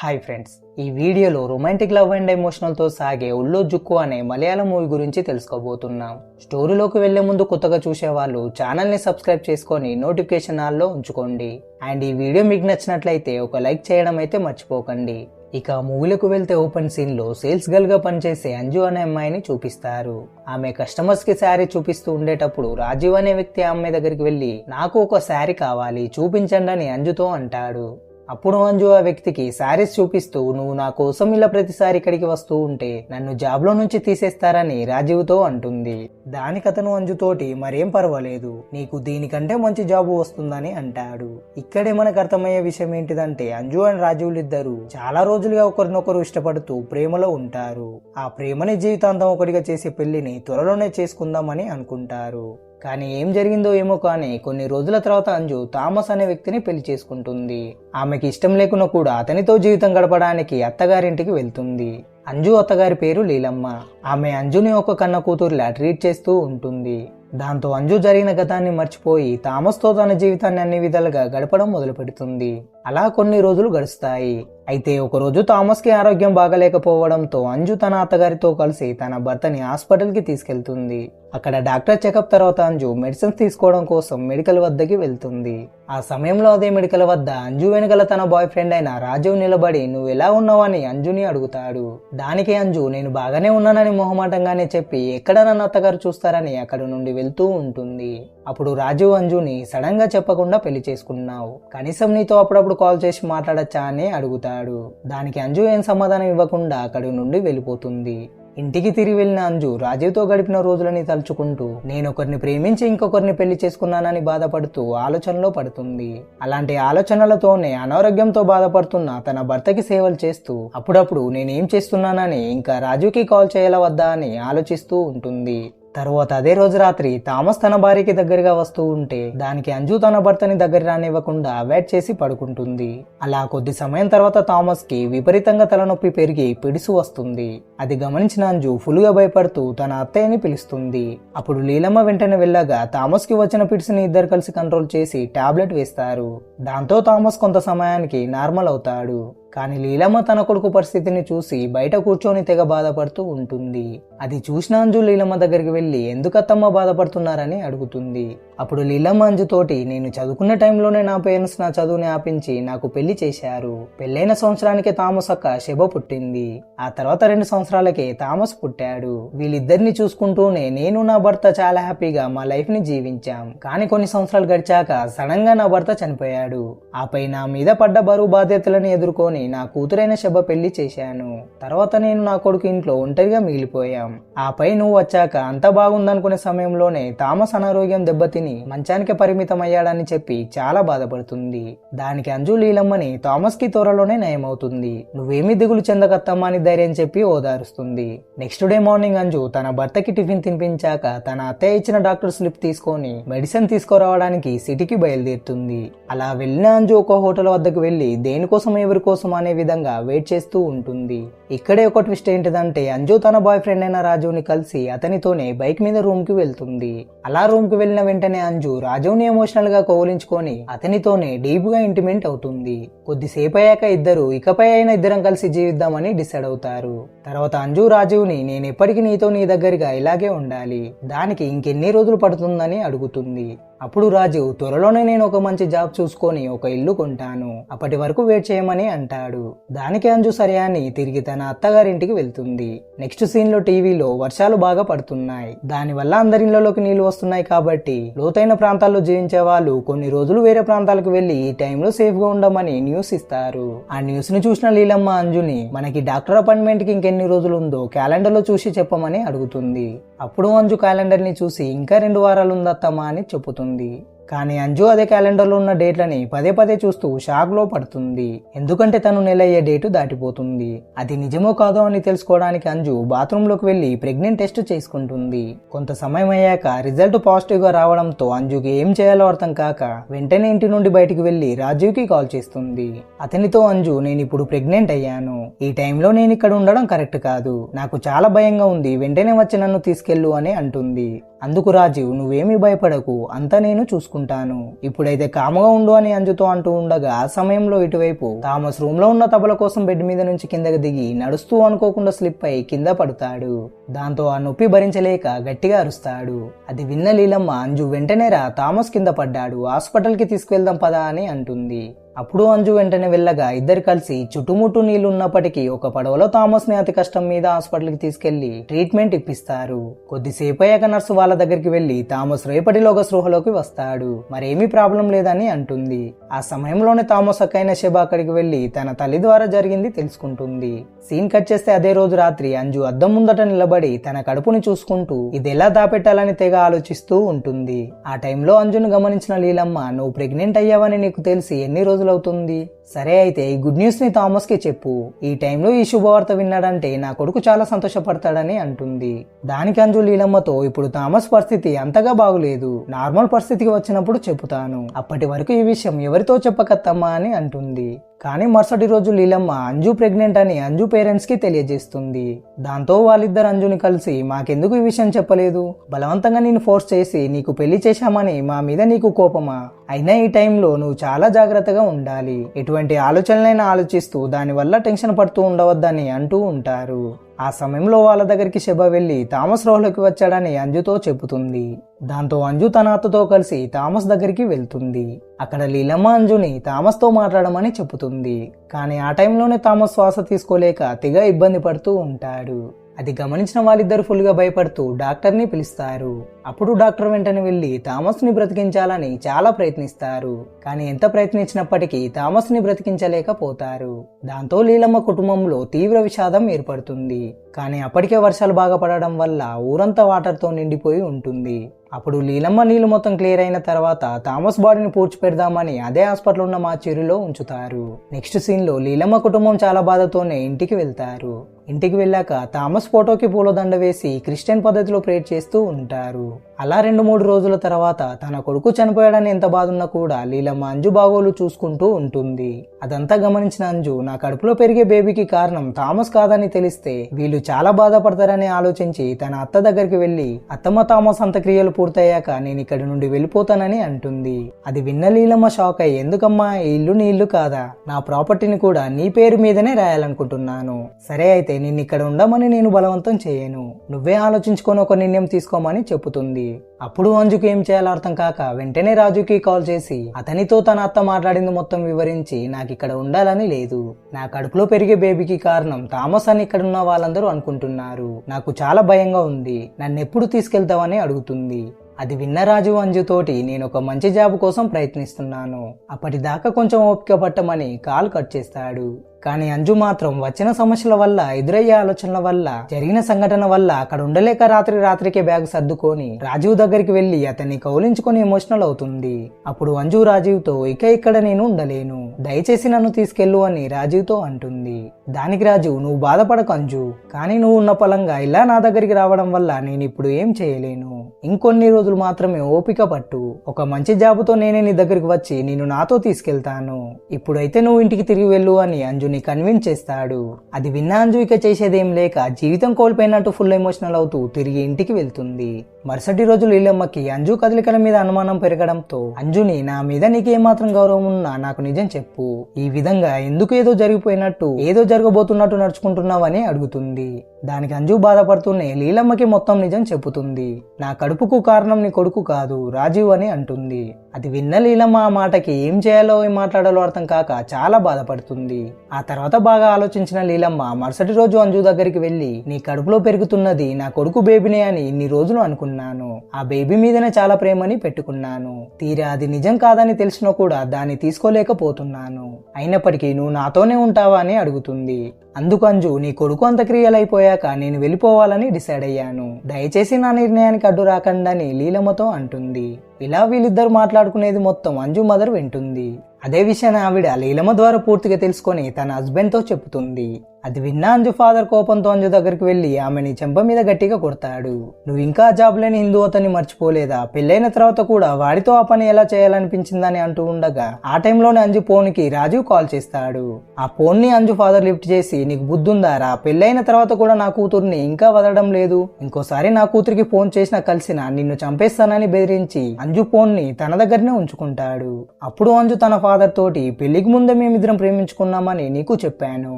Hi friends, ఈ వీడియోలో romantic love and ఎమోషనల్తో సాగే ఉల్లో జుక్కు అనే మలయాళం మూవీ గురించి తెలుసుకోబోతున్నాం. స్టోరీలోకి వెళ్లే ముందు కొత్తగా చూసేవాళ్ళు ఛానల్ని సబ్స్క్రైబ్ చేసుకొని నోటిఫికేషన్ ఆల్లో ఉంచుకోండి. అండ్ ఈ వీడియో మీకు నచ్చినట్లయితే ఒక లైక్ చేయడం అయితే మర్చిపోకండి. ఇక మూవీలోకి వెళ్తే ఓపెన్ సీన్ లో సేల్స్ గర్ల్ గా పనిచేసే అంజు అనే అమ్మాయిని చూపిస్తారు. ఆమె కస్టమర్స్ కి శారీ చూపిస్తూ ఉండేటప్పుడు రాజీవ్ అనే వ్యక్తి ఆమె దగ్గరికి వెళ్లి నాకు ఒక శారీ కావాలి చూపించండి అని అంజుతో అంటాడు. అప్పుడు అంజు ఆ వ్యక్తికి శారీస్ చూపిస్తూ నువ్వు నా కోసం ఇలా ప్రతిసారి ఇక్కడికి వస్తూ ఉంటే నన్ను జాబ్ లో నుంచి తీసేస్తారని రాజీవ్తో అంటుంది. దానికి అతను అంజుతోటి మరేం పర్వాలేదు, నీకు దీనికంటే మంచి జాబు వస్తుందని అంటాడు. ఇక్కడే మనకు అర్థమయ్యే విషయం ఏంటిదంటే అంజు అండ్ రాజీవ్లిద్దరూ చాలా రోజులుగా ఒకరినొకరు ఇష్టపడుతూ ప్రేమలో ఉంటారు. ఆ ప్రేమని జీవితాంతం ఒకటిగా చేసే పెళ్లిని త్వరలోనే చేసుకుందామని అనుకుంటారు. కానీ ఏం జరిగిందో ఏమో కానీ కొన్ని రోజుల తర్వాత అంజు థామస్ అనే వ్యక్తిని పెళ్లి చేసుకుంటుంది. ఆమెకి ఇష్టం లేకున్నా కూడా అతనితో జీవితం గడపడానికి అత్తగారింటికి వెళ్తుంది. అంజు అత్తగారి పేరు లీలమ్మ. ఆమె అంజుని ఒక కన్న కూతురులా ట్రీట్ చేస్తూ ఉంటుంది. దాంతో అంజు జరిగిన గతాన్ని మర్చిపోయి థామస్తో తన జీవితాన్ని అన్ని విధాలుగా గడపడం మొదలు పెడుతుంది. అలా కొన్ని రోజులు గడుస్తాయి. అయితే ఒకరోజు థామస్ కి ఆరోగ్యం బాగలేకపోవడంతో అంజు తన అత్తగారితో కలిసి తన భర్తని హాస్పిటల్ కి తీసుకెళ్తుంది. అక్కడ డాక్టర్ చెకప్ తర్వాత అంజు మెడిసిన్స్ తీసుకోవడం కోసం మెడికల్ వద్దకి వెళ్తుంది. ఆ సమయంలో అదే మెడికల్ వద్ద అంజు వెనకల తన బాయ్ ఫ్రెండ్ అయిన రాజీవ్ నిలబడి నువ్వు ఎలా ఉన్నావని అంజుని అడుగుతాడు. దానికి అంజు నేను బాగానే ఉన్నానని మొహమాటంగానే చెప్పి ఎక్కడ నన్ను అత్తగారు చూస్తారని అక్కడ నుండి వెళ్తూ ఉంటుంది. అప్పుడు రాజీవ్ అంజుని సడన్ గా చెప్పకుండా పెళ్లి చేసుకున్నావు, కనీసం నీతో అప్పుడప్పుడు కాల్ చేసి మాట్లాడచ్చా అని అడుగుతాడు. దానికి అంజు ఏం సమాధానం ఇవ్వకుండా అక్కడి నుండి వెళ్ళిపోతుంది. ఇంటికి తిరిగి వెళ్లిన అంజు రాజీవ్తో గడిపిన రోజులని తలుచుకుంటూ నేనొకరిని ప్రేమించి ఇంకొకరిని పెళ్లి చేసుకున్నానని బాధపడుతూ ఆలోచనలో పడుతుంది. అలాంటి ఆలోచనలతోనే అనారోగ్యంతో బాధపడుతున్న తన భర్తకి సేవలు చేస్తూ అప్పుడప్పుడు నేనేం చేస్తున్నానని ఇంకా రాజుకి కాల్ చేయాలా వద్దా అని ఆలోచిస్తూ ఉంటుంది. తర్వాత అదే రోజు రాత్రి థామస్ తన భార్యకి దగ్గరగా వస్తూ ఉంటే దానికి అంజు తన భర్తని దగ్గర రానివ్వకుండా అవాయిడ్ చేసి పడుకుంటుంది. అలా కొద్ది సమయం తర్వాత థామస్ కి విపరీతంగా తలనొప్పి పెరిగి పిడుసు వస్తుంది. అది గమనించిన అంజు ఫుల్ గా భయపడుతూ తన అత్తయ్యని పిలుస్తుంది. అప్పుడు లీలమ్మ వెంటనే వెళ్ళగా థామస్ కి వచ్చిన పిడుసుని ఇద్దరు కలిసి కంట్రోల్ చేసి టాబ్లెట్ వేస్తారు. దాంతో థామస్ కొంత సమయానికి నార్మల్ అవుతాడు. కానీ లీలమ్మ తన కొడుకు పరిస్థితిని చూసి బయట కూర్చొని తెగ బాధపడుతూ ఉంటుంది. అది చూసిన అంజు లీలమ్మ దగ్గరికి వెళ్లి ఎందుకత్తమ్మ బాధపడుతున్నారని అడుగుతుంది. అప్పుడు లీలమ్మ అంజుతోటి నేను చదువుకునే టైంలోనే నా పేరెంట్స్ నా చదువుని ఆపించి నాకు పెళ్లి చేశారు. పెళ్లైన సంవత్సరానికే థామస్ అక్క శెబ పుట్టింది. ఆ తర్వాత 2 సంవత్సరాలకే థామస్ పుట్టాడు. వీళ్ళిద్దరిని చూసుకుంటూనే నేను నా భర్త చాలా హ్యాపీగా మా లైఫ్ ని జీవించాం. కానీ కొన్ని సంవత్సరాలు గడిచాక సడన్ గా నా భర్త చనిపోయాడు. ఆపై నా మీద పడ్డ బరువు బాధ్యతలను ఎదుర్కొని నా కూతురైన శెబ పెళ్లి చేశాను. తర్వాత నేను నా కొడుకు ఇంట్లో ఒంటరిగా మిగిలిపోయాం. ఆపై నువ్వు వచ్చాక అంత బాగుందనుకునే సమయంలోనే థామస్ అనారోగ్యం దెబ్బతిని మంచానికి పరిమితం అయ్యాడని చెప్పి చాలా బాధపడుతుంది. దానికి అంజు లీలమ్మని థామస్ కి త్వరలోనే నయమవుతుంది, నువ్వేమీ దిగులు చెందకత్తమ్మా అని ధైర్యం చెప్పి ఓదారుస్తుంది. నెక్స్ట్ డే మార్నింగ్ అంజు తన భర్తకి టిఫిన్ తినిపించాక తన అత్తయ్య ఇచ్చిన డాక్టర్ స్లిప్ తీసుకొని మెడిసిన్ తీసుకురావడానికి సిటీకి బయలుదేరుతుంది. అలా వెళ్ళిన అంజు ఒక హోటల్ వద్దకు వెళ్లి దేనికోసం ఎవరి కోసం అనే విధంగా వెయిట్ చేస్తూ ఉంటుంది. ఇక్కడే ఒక ట్విస్ట్ ఏంటిదంటే అంజు తన బాయ్ ఫ్రెండ్ అయిన రాజుని కలిసి అతనితోనే బైక్ మీద రూమ్ కి వెళ్తుంది. అలా రూమ్ కి వెళ్ళిన వెంటనే అంజు రాజుని ఎమోషనల్ గా కౌలించుకొని అతనితోనే డీప్ గా ఇంటిమేట్ అవుతుంది. కొద్దిసేపు అయ్యాక ఇద్దరు ఇకపై అయినా ఇద్దరం కలిసి జీవిద్దామని డిసైడ్ అవుతారు. తర్వాత అంజు రాజుని నేను ఎప్పటికీ నీతో నీ దగ్గరగా ఇలాగే ఉండాలి, దానికి ఇంకెన్ని రోజులు పడుతుందని అడుగుతుంది. అప్పుడు రాజు త్వరలోనే నేను ఒక మంచి జాబ్ చూసుకొని ఒక ఇల్లు కొంటాను, అప్పటి వరకు వెయిట్ చేయమని అంటాడు. దానికి అంజు సరే అని తిరిగి తన అత్తగారింటికి వెళ్తుంది. నెక్స్ట్ సీన్ లో టీవీలో వర్షాలు బాగా పడుతున్నాయి. దానివల్ల అందరి ఇళ్లలోకి నీళ్లు వస్తున్నాయి కాబట్టి లోతైన ప్రాంతాల్లో జీవించే వాళ్ళు కొన్ని రోజులు వేరే ప్రాంతాలకు వెళ్లి ఈ టైంలో సేఫ్ గా ఉండమని న్యూస్ ఇస్తారు. ఆ న్యూస్ ని చూసిన లీలమ్మ అంజుని మనకి డాక్టర్ అపాయింట్మెంట్ కి ఇంకెన్ని రోజులు ఉందో క్యాలెండర్ లో చూసి చెప్పమని అడుగుతుంది. అప్పుడు అంజు క్యాలెండర్ ని చూసి ఇంకా 2 వారాలు ఉందత్తమ్మా అని చెప్పుతుంది. కానీ అంజు అదే క్యాలెండర్లో ఉన్న డేట్లని పదే పదే చూస్తూ షాక్ లో పడుతుంది. ఎందుకంటే తను నెలయ్యే డేటు దాటిపోతుంది. అది నిజమో కాదో అని తెలుసుకోవడానికి అంజు బాత్రూమ్ లోకి వెళ్లి ప్రెగ్నెంట్ టెస్ట్ చేసుకుంటుంది. కొంత సమయం అయ్యాక రిజల్ట్ పాజిటివ్ గా రావడంతో అంజుకి ఏం చేయాలో అర్థం కాక వెంటనే ఇంటి నుండి బయటికి వెళ్లి రాజీవ్కి కాల్ చేస్తుంది. అతనితో అంజు నేను ఇప్పుడు ప్రెగ్నెంట్ అయ్యాను, ఈ టైంలో నేను ఇక్కడ ఉండడం కరెక్ట్ కాదు, నాకు చాలా భయంగా ఉంది, వెంటనే వచ్చి నన్ను తీసుకెళ్ళు అని అంటుంది. అందుకు రాజీవ్ నువ్వేమీ భయపడకు, అంతా నేను చూసుకుంటాను, ఇప్పుడైతే కామగా ఉండు అని అంజుతో అంటూ ఉండగా ఆ సమయంలో ఇటువైపు థామస్ రూమ్ లో ఉన్న తబల కోసం బెడ్ మీద నుంచి కిందకి దిగి నడుస్తూ అనుకోకుండా స్లిప్ అయి కింద పడతాడు. దాంతో ఆ నొప్పి భరించలేక గట్టిగా అరుస్తాడు. అది విన్న లీలమ్మ అంజు వెంటనే రా, థామస్ కింద పడ్డాడు, హాస్పిటల్ కి తీసుకువెళ్దాం పదా అని అంటుంది. అప్పుడు అంజు వెంటనే వెళ్ళగా ఇద్దరు కలిసి చుట్టుముట్టు నీళ్లు ఉన్నప్పటికీ ఒక పడవలో థామస్ ని అతి కష్టం మీద హాస్పిటల్ కి తీసుకెళ్లి ట్రీట్మెంట్ ఇప్పిస్తారు. కొద్దిసేపు అయ్యాక నర్సు వాళ్ళ దగ్గరికి వెళ్లి థామస్ రేపటిలోగా స్పృహలోకి వస్తాడు, మరేమీ ప్రాబ్లం లేదని అంటుంది. ఆ సమయంలోనే థామస్ అక్కైన శబ అక్కడికి వెళ్లి తన తల్లి ద్వారా జరిగింది తెలుసుకుంటుంది. సీన్ కట్ చేస్తే అదే రోజు రాత్రి అంజు అద్దం ముందట నిలబడి తన కడుపుని చూసుకుంటూ ఇది ఎలా దాపెట్టాలని తెగ ఆలోచిస్తూ ఉంటుంది. ఆ టైంలో అంజును గమనించిన లీలమ్మ, నువ్వు ప్రెగ్నెంట్ అయ్యావని నీకు తెలిసి ఎన్ని రోజులవుతుంది? సరే అయితే ఈ గుడ్ న్యూస్ ని థామస్ కి చెప్పు, ఈ టైంలో ఈ శుభవార్త విన్నాడంటే నా కొడుకు చాలా సంతోషపడతాడని అంటుంది. దానికి అంజు లీలమ్మతో, ఇప్పుడు థామస్ పరిస్థితి అంతగా బాగులేదు, నార్మల్ పరిస్థితికి వచ్చినప్పుడు చెబుతాను, అప్పటి వరకు ఈ విషయం ఎవరితో చెప్పకత్తమ్మా అని అంటుంది. కానీ మరుసటి రోజు లీలమ్మ అంజు ప్రెగ్నెంట్ అని అంజు పేరెంట్స్ కి తెలియజేస్తుంది. దాంతో వాళ్ళిద్దరు అంజుని కలిసి మాకెందుకు ఈ విషయం చెప్పలేదు, బలవంతంగా నేను ఫోర్స్ చేసి నీకు పెళ్లి చేశామని మా మీద నీకు కోపమా, అయినా ఈ టైంలో నువ్వు చాలా జాగ్రత్తగా ఉండాలి, ఎటువంటి ఆలోచనలైనా ఆలోచిస్తూ దానివల్ల టెన్షన్ పడుతూ ఉండవద్దని అంటూ ఉంటారు. ఆ సమయంలో వాళ్ళ దగ్గరికి శబ వెళ్లి థామస్ రోహ్లోకి వచ్చాడని అంజుతో చెబుతుంది. దాంతో అంజు తన అత్తతో కలిసి థామస్ దగ్గరికి వెళ్తుంది. అక్కడ లీలమ్మ అంజుని థామస్ తో మాట్లాడమని చెబుతుంది. కానీ ఆ టైంలోనే థామస్ శ్వాస తీసుకోలేక తెగ ఇబ్బంది పడుతూ ఉంటాడు. అది గమనించిన వాళ్ళిద్దరు ఫుల్ గా భయపడుతూ డాక్టర్ ని పిలుస్తారు. అప్పుడు డాక్టర్ వెంటనే వెళ్లి థామస్ ని బ్రతికించాలని చాలా ప్రయత్నిస్తారు. కానీ ఎంత ప్రయత్నించినప్పటికీ థామస్ ని బ్రతికించలేకపోతారు. దాంతో లీలమ్మ కుటుంబంలో తీవ్ర విషాదం ఏర్పడుతుంది. కానీ అప్పటికే వర్షాలు బాగా పడడం వల్ల ఊరంతా వాటర్ తో నిండిపోయి ఉంటుంది. అప్పుడు లీలమ్మ నీళ్లు మొత్తం క్లియర్ అయిన తర్వాత థామస్ బాడీని పూడ్చి పెడదామని అదే హాస్పిటల్ ఉన్న మా చెరువులో ఉంచుతారు. నెక్స్ట్ సీన్ లో లీలమ్మ కుటుంబం చాలా బాధతోనే ఇంటికి వెళ్తారు. ఇంటికి వెళ్ళాక థామస్ ఫోటోకి పూలదండ వేసి క్రిస్టియన్ పద్ధతిలో ప్రేయర్ చేస్తూ ఉంటారు. అలా 2-3 రోజుల తర్వాత తన కొడుకు చనిపోయాడని ఎంత బాధున్నా కూడా లీలమ్మ అంజు బాగోలు చూసుకుంటూ ఉంటుంది. అదంతా గమనించిన అంజు, నా కడుపులో పెరిగే బేబీకి కారణం థామస్ కాదని తెలిస్తే వీళ్ళు చాలా బాధపడతారని ఆలోచించి తన అత్త దగ్గరికి వెళ్లి, అత్తమ్మ థామస్ అంత్యక్రియలు పూర్తయ్యాక నేను ఇక్కడి నుండి వెళ్ళిపోతానని అంటుంది. అది విన్న లీలమ్మ షాక్ అయ్యి, ఎందుకమ్మా, ఈ ఇల్లు నీ ఇల్లు కాదా, నా ప్రాపర్టీని కూడా నీ పేరు మీదనే రాయాలనుకుంటున్నాను, సరే అయితే నిన్ను ఇక్కడ ఉండమని నేను బలవంతం చేయను, నువ్వే ఆలోచించుకొని ఒక నిర్ణయం తీసుకోమని చెప్పుతుంది. అప్పుడు అంజుకి ఏం చేయాలో అర్థం కాక వెంటనే రాజుకి కాల్ చేసి అతనితో తన అత్త మాట్లాడింది మొత్తం వివరించి, నాకు ఇక్కడ ఉండాలని లేదు, నా కడుపులో పెరిగే బేబీకి కారణం థామస్ అని ఇక్కడ ఉన్న వాళ్ళందరూ అనుకుంటున్నారు, నాకు చాలా భయంగా ఉంది, నన్ను ఎప్పుడు తీసుకెళ్తావని అడుగుతుంది. అది విన్న రాజు అంజుతోటి, నేను ఒక మంచి జాబ్ కోసం ప్రయత్నిస్తున్నాను, అప్పటిదాకా కొంచెం ఓపిక పట్టమని కాల్ కట్ చేస్తాడు. కానీ అంజు మాత్రం వచ్చిన సమస్యల వల్ల, ఎదురయ్యే ఆలోచనల వల్ల, జరిగిన సంఘటన వల్ల అక్కడ ఉండలేక రాత్రికే బ్యాగ్ సర్దుకొని రాజీవ్ దగ్గరికి వెళ్లి అతన్ని కౌలించుకొని ఎమోషనల్ అవుతుంది. అప్పుడు అంజు రాజీవ్తో, ఇక ఇక్కడ నేను ఉండలేను, దయచేసి నన్ను తీసుకెళ్ళు అని రాజీవ్తో అంటుంది. దానికి రాజు, నువ్వు బాధపడకు అంజు, కానీ నువ్వు ఉన్న పలంగా ఇలా నా దగ్గరికి రావడం వల్ల నేను ఇప్పుడు ఏం చేయలేను, ఇంకొన్ని రోజులు మాత్రమే ఓపిక పట్టు, ఒక మంచి జాబుతో నేనే నీ దగ్గరికి వచ్చి నేను నాతో తీసుకెళ్తాను, ఇప్పుడైతే నువ్వు ఇంటికి తిరిగి వెళ్ళు అని అంజుని కన్విన్స్ చేస్తాడు. అది విన్న అంజు ఇక చేసేదేం లేక జీవితం కోల్పోయినట్టు ఫుల్ ఎమోషనల్ అవుతూ తిరిగి ఇంటికి వెళ్తుంది. మరుసటి రోజు లీలమ్మకి అంజు కదలికల మీద అనుమానం పెరగడంతో అంజుని, నా మీద నీకేమాత్రం గౌరవం ఉన్నా నాకు నిజం చెప్పు, ఈ విధంగా ఎందుకు ఏదో జరిగిపోయినట్టు ఏదో జరగబోతున్నట్టు నడుచుకుంటున్నావని అడుగుతుంది. దానికి అంజు బాధపడుతూనే లీలమ్మకి మొత్తం నిజం చెప్పుతుంది. నా కడుపుకు కారణం నీ కొడుకు కాదు, రాజీవ్ అని అంటుంది. అది విన్న లీలమ్మ ఆ మాటకి ఏం చేయాలో ఏం మాట్లాడాలో అర్థం కాక చాలా బాధపడుతుంది. ఆ తర్వాత బాగా ఆలోచించిన లీలమ్మ మరుసటి రోజు అంజు దగ్గరికి వెళ్లి, నీ కడుపులో పెరుగుతున్నది నా కొడుకు బేబీనే అని ఇన్ని రోజులు అనుకున్నాను, ఆ బేబీ మీదనే చాలా ప్రేమని పెట్టుకున్నాను, తీరా అది నిజం కాదని తెలిసినా కూడా దాన్ని తీసుకోలేకపోతున్నాను, అయినప్పటికీ నువ్వు నాతోనే ఉంటావా అని అడుగుతుంది. అందుకు అంజు, నీ కొడుకు అంత్యక్రియలైపోయాక నేను వెళ్ళిపోవాలని డిసైడ్ అయ్యాను, దయచేసి నా నిర్ణయానికి అడ్డు రాకండని లీలమ్మతో అంటుంది. ఇలా వీళ్ళిద్దరు మాట్లాడుకునేది మొత్తం అంజు మదర్ వింటుంది. అదే విషయాన్ని ఆవిడ లీలమ్మ ద్వారా పూర్తిగా తెలుసుకొని తన హస్బెండ్ తో చెప్పుతుంది. అది విన్న అంజు ఫాదర్ కోపంతో అంజు దగ్గరికి వెళ్లి ఆమెని చెంప మీద గట్టిగా కొడతాడు. నువ్వు ఇంకా జాబ్ లేని హిందూ అతన్ని మర్చిపోలేదా? పెళ్ళైన తర్వాత కూడా వాడితో ఆ పని ఎలా చేయాలనిపించిందని అంటూ ఉండగా ఆ టైంలోనే అంజు ఫోన్ కి రాజీవ్ కాల్ చేస్తాడు. ఆ ఫోన్ ని అంజు ఫాదర్ లిఫ్ట్ చేసి, నీకు బుద్ధుందారా? పెళ్ళైన తర్వాత కూడా నా కూతుర్ని ఇంకా వదలడం లేదు. ఇంకోసారి నా కూతురికి ఫోన్ చేసినా కలిసినా నిన్ను చంపేస్తానని బెదిరించి అంజు ఫోన్ ని తన దగ్గరనే ఉంచుకుంటాడు. అప్పుడు అంజు తన ఫాదర్ తోటి, పెళ్లికి ముందే మేమిద్దరం ప్రేమించుకున్నామని నీకు చెప్పాను.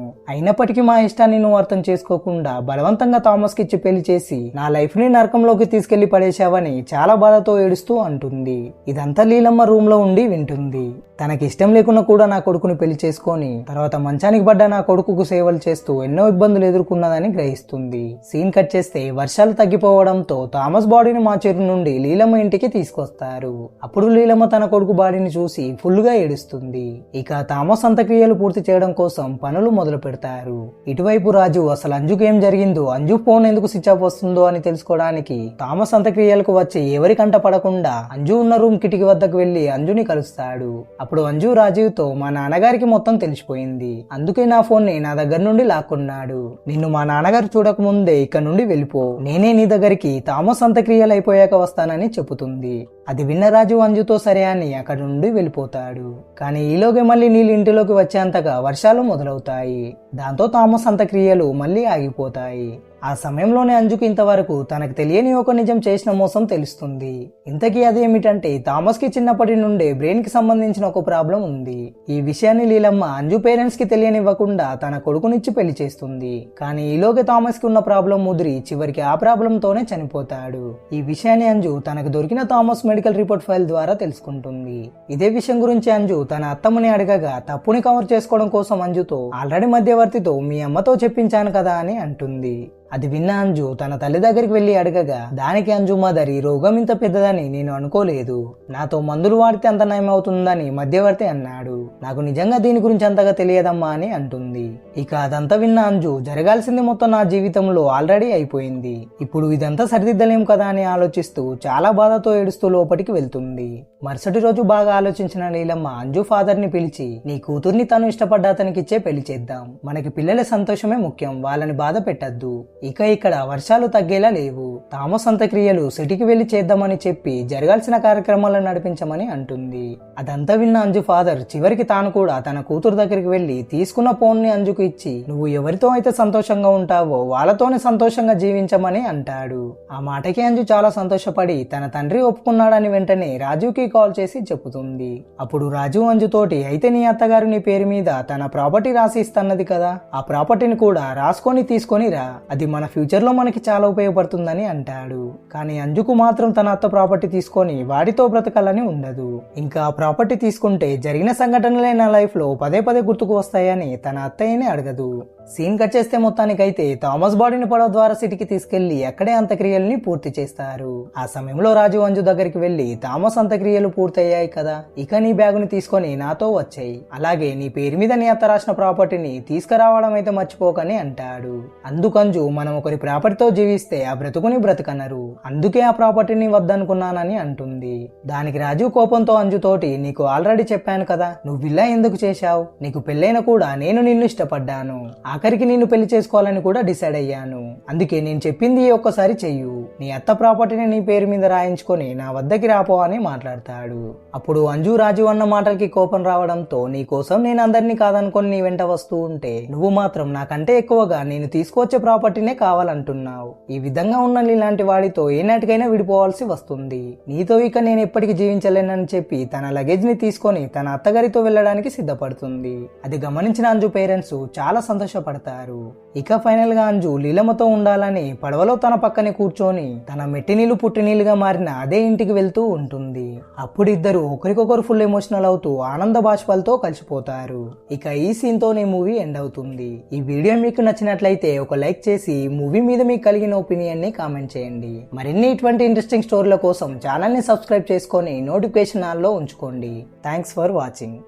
అయినప్పటికీ మా ఇష్టాన్ని నువ్వు అర్థం చేసుకోకుండా బలవంతంగా థామస్ కి ఇచ్చి పెళ్లి చేసి నా లైఫ్ ని నరకంలోకి తీసుకెళ్లి పడేశావని చాలా బాధతో ఏడుస్తూ అంటుంది. ఇదంతా లీలమ్మ రూమ్ లో ఉండి వింటుంది. తనకి ఇష్టం లేకున్నా కూడా నా కొడుకుని పెళ్లి చేసుకొని తర్వాత మంచానికి పడ్డ నా కొడుకుకు సేవలు చేస్తూ ఎన్నో ఇబ్బందులు ఎదుర్కొన్నదని గ్రహిస్తుంది. సీన్ కట్ చేస్తే వర్షాలు తగ్గిపోవడంతో థామస్ బాడీని మా చెరు నుండి లీలమ్మ ఇంటికి తీసుకొస్తారు. అప్పుడు లీలమ్మ తన కొడుకు బాడీని చూసి ఫుల్ గా ఏడుస్తుంది. ఇక థామస్ అంత్యక్రియలు పూర్తి చేయడం కోసం పనులు మొదలు పెడతారు. ఇటువైపు రాజు అసలు అంజుకి ఏం జరిగిందో, అంజు ఫోన్ ఎందుకు స్విచ్ ఆఫ్ వస్తుందో అని తెలుసుకోవడానికి థామస్ అంత్యక్రియలకు వచ్చి ఎవరి కంట పడకుండా అంజు ఉన్న రూమ్ కిటికీ వద్దకు వెళ్లి అంజుని కలుస్తాడు. అప్పుడు అంజు రాజీవ్ తో, మా నాన్నగారికి మొత్తం తెలిసిపోయింది, అందుకే నా ఫోన్ ని నా దగ్గర నుండి లాక్కున్నాడు. నిన్ను మా నాన్నగారు చూడక ముందే ఇక్కడ నుండి వెళ్ళిపో, నేనే నీ దగ్గరికి థామస్ అంత్యక్రియలు అయిపోయాక వస్తానని చెబుతుంది. అది విన్న రాజు అంజుతో సరే అని అక్కడి నుండి వెళ్ళిపోతాడు. కానీ ఈలోగే మళ్ళీ నీళ్ళు ఇంటిలోకి వచ్చేంతగా వర్షాలు మొదలవుతాయి. దాంతో థామస్ అంత్యక్రియలు మళ్ళీ ఆగిపోతాయి. ఆ సమయంలోనే అంజుకి ఇంతవరకు తనకు తెలియని ఒక నిజం చేసిన మోసం తెలుస్తుంది. ఇంతకీ అదేమిటంటే థామస్ కి చిన్నప్పటి నుండే బ్రెయిన్ కి సంబంధించిన ఒక ప్రాబ్లం ఉంది. ఈ విషయాన్ని లీలమ్మ అంజు పేరెంట్స్ కి తెలియనివ్వకుండా తన కొడుకునిచ్చి పెళ్లి చేస్తుంది. కానీ ఈలోగా థామస్ కి ఉన్న ప్రాబ్లం ముదిరి చివరికి ఆ ప్రాబ్లం తోనే చనిపోతాడు. ఈ విషయాన్ని అంజు తనకు దొరికిన థామస్ మెడికల్ రిపోర్ట్ ఫైల్ ద్వారా తెలుసుకుంటుంది. ఇదే విషయం గురించి అంజు తన అత్తమ్మని అడగగా తప్పుని కవర్ చేసుకోవడం కోసం అంజుతో, ఆల్రెడీ మధ్యవర్తితో మీ అమ్మతో చెప్పించాను కదా అని అంటుంది. అది విన్న అంజు తన తల్లి దగ్గరికి వెళ్లి అడగగా దానికి అంజు మదర్, ఈ రోగం ఇంత పెద్దదని నేను అనుకోలేదు, నాతో మందులు వాడితే అంత నయమవుతుందని మధ్యవర్తి అన్నాడు, నాకు నిజంగా దీని గురించి అంతగా తెలియదమ్మా అని అంటుంది. ఇక అదంతా విన్న అంజు, జరగాల్సింది మొత్తం నా జీవితంలో ఆల్రెడీ అయిపోయింది, ఇప్పుడు ఇదంతా సరిదిద్దలేం కదా అని ఆలోచిస్తూ చాలా బాధతో ఏడుస్తూ లోపలికి వెళ్తుంది. మరుసటి రోజు బాగా ఆలోచించిన నీలమ్మ అంజు ఫాదర్ ని పిలిచి, నీ కూతుర్ని తను ఇష్టపడ్డ అతనికిచ్చే పెళ్లి చేద్దాం, మనకి పిల్లల సంతోషమే ముఖ్యం, వాళ్ళని బాధ పెట్టద్దు. ఇక ఇక్కడ వర్షాలు తగ్గేలా లేవు, థామస్ అంత్యక్రియలు సిటీకి వెళ్లి చేద్దామని చెప్పి జరగాల్సిన కార్యక్రమాలను నడిపించమని అంటుంది. అదంతా విన్న అంజు ఫాదర్ చివరికి తాను కూడా తన కూతురు దగ్గరికి వెళ్లి తీసుకున్న ఫోన్ ని అంజుకు ఇచ్చి, నువ్వు ఎవరితో అయితే సంతోషంగా ఉంటావో వాళ్ళతోనే సంతోషంగా జీవించమని అంటాడు. ఆ మాటకి అంజు చాలా సంతోషపడి తన తండ్రి ఒప్పుకున్నాడని వెంటనే రాజుకి కాల్ చేసి చెప్పుతుంది. అప్పుడు రాజు అంజుతోటి, అయితే నీ అత్తగారు నీ పేరు మీద తన ప్రాపర్టీ రాసి ఇస్తున్నది కదా, ఆ ప్రాపర్టీని కూడా రాసుకొని తీసుకొని రా, అది మన ఫ్యూచర్ లో మనకి చాలా ఉపయోగపడుతుందని అంటాడు. కానీ అంజుకు మాత్రం తన అత్త ప్రాపర్టీ తీసుకొని వాడితో బ్రతకాలని ఉండదు. ఇంకా ఆ ప్రాపర్టీ తీసుకుంటే జరిగిన సంఘటనలే నా లైఫ్ లో పదే పదే గుర్తుకు వస్తాయని తన అత్తయ్యని అడగదు. సీన్ కట్ చేస్తే మొత్తానికైతే థామస్ బాడీని పడవ ద్వారా సిటీకి తీసుకెళ్లి అక్కడే అంత్యక్రియల్ని పూర్తి చేస్తారు. ఆ సమయంలో రాజు అంజు దగ్గరికి వెళ్లి, థామస్ అంత్యక్రియలు పూర్తయ్యాయి కదా, ఇక నీ బ్యాగుని తీసుకొని నాతో వచ్చాయి, అలాగే నీ పేరు మీద నీ అత్త రాసిన ప్రాపర్టీని తీసుకురావడం అయితే మర్చిపోకని అంటాడు. అందుకంజు, మనం ఒకరి ప్రాపర్టీతో జీవిస్తే ఆ బ్రతుకుని బ్రతకనరు, అందుకే ఆ ప్రాపర్టీని వద్దనుకున్నానని అంటుంది. దానికి రాజు కోపంతో అంజుతోటి, నీకు ఆల్రెడీ చెప్పాను కదా, నువ్వు ఇలా ఎందుకు చేశావు, నీకు పెళ్ళైన కూడా నేను నిన్ను ఇష్టపడ్డాను, ఆఖరికి నిన్ను పెళ్లి చేసుకోవాలని కూడా డిసైడ్ అయ్యాను, అందుకే నేను చెప్పింది ఒక్కసారి చెయ్యు, నీ అత్త ప్రాపర్టీని నీ పేరు మీద రాయించుకొని నా వద్దకి రాపో అని మాట్లాడతాడు. అప్పుడు అంజు రాజు అన్న మాటలకి కోపం రావడంతో, నీ కోసం నేను అందరినీ కాదనుకొని నీ వెంట వస్తూ ఉంటే నువ్వు మాత్రం నాకంటే ఎక్కువగా నేను తీసుకొచ్చే ప్రాపర్టీనే కావాలంటున్నావు, ఈ విధంగా ఉన్న నీలాంటి వాడితో ఏ నాటికైనా విడిపోవాల్సి వస్తుంది, నీతో ఇక నేను ఎప్పటికీ జీవించలేనని చెప్పి తన లగేజ్ ని తీసుకొని తన అత్తగారితో వెళ్ళడానికి సిద్ధపడుతుంది. అది గమనించిన అంజు పేరెంట్స్ చాలా సంతోషపడతారు. ఇక ఫైనల్ గా అంజు లీలమ్మతో ఉండాలని పడవలో తన పక్కనే కూర్చొని తన మెట్టినీళ్లు పుట్టినీళ్లుగా మారిన అదే ఇంటికి వెళ్తూ ఉంటుంది. అప్పుడు ఇద్దరు ఒకరికొకరు ఫుల్ ఎమోషనల్ అవుతూ ఆనంద బాష్పాలతో కలిసిపోతారు. ఇక ఈ సీన్ తోనే మూవీ ఎండ్ అవుతుంది. ఈ వీడియో మీకు నచ్చినట్లయితే ఒక లైక్ చేసి మూవీ మీద మీకు కలిగిన ఒపీనియన్ ని కామెంట్ చేయండి. మరిన్ని ఇటువంటి ఇంట్రెస్టింగ్ స్టోరీల కోసం ఛానల్ ని సబ్స్క్రైబ్ చేసుకొని నోటిఫికేషన్ ఆన్ లో ఉంచుకోండి. Thanks for watching.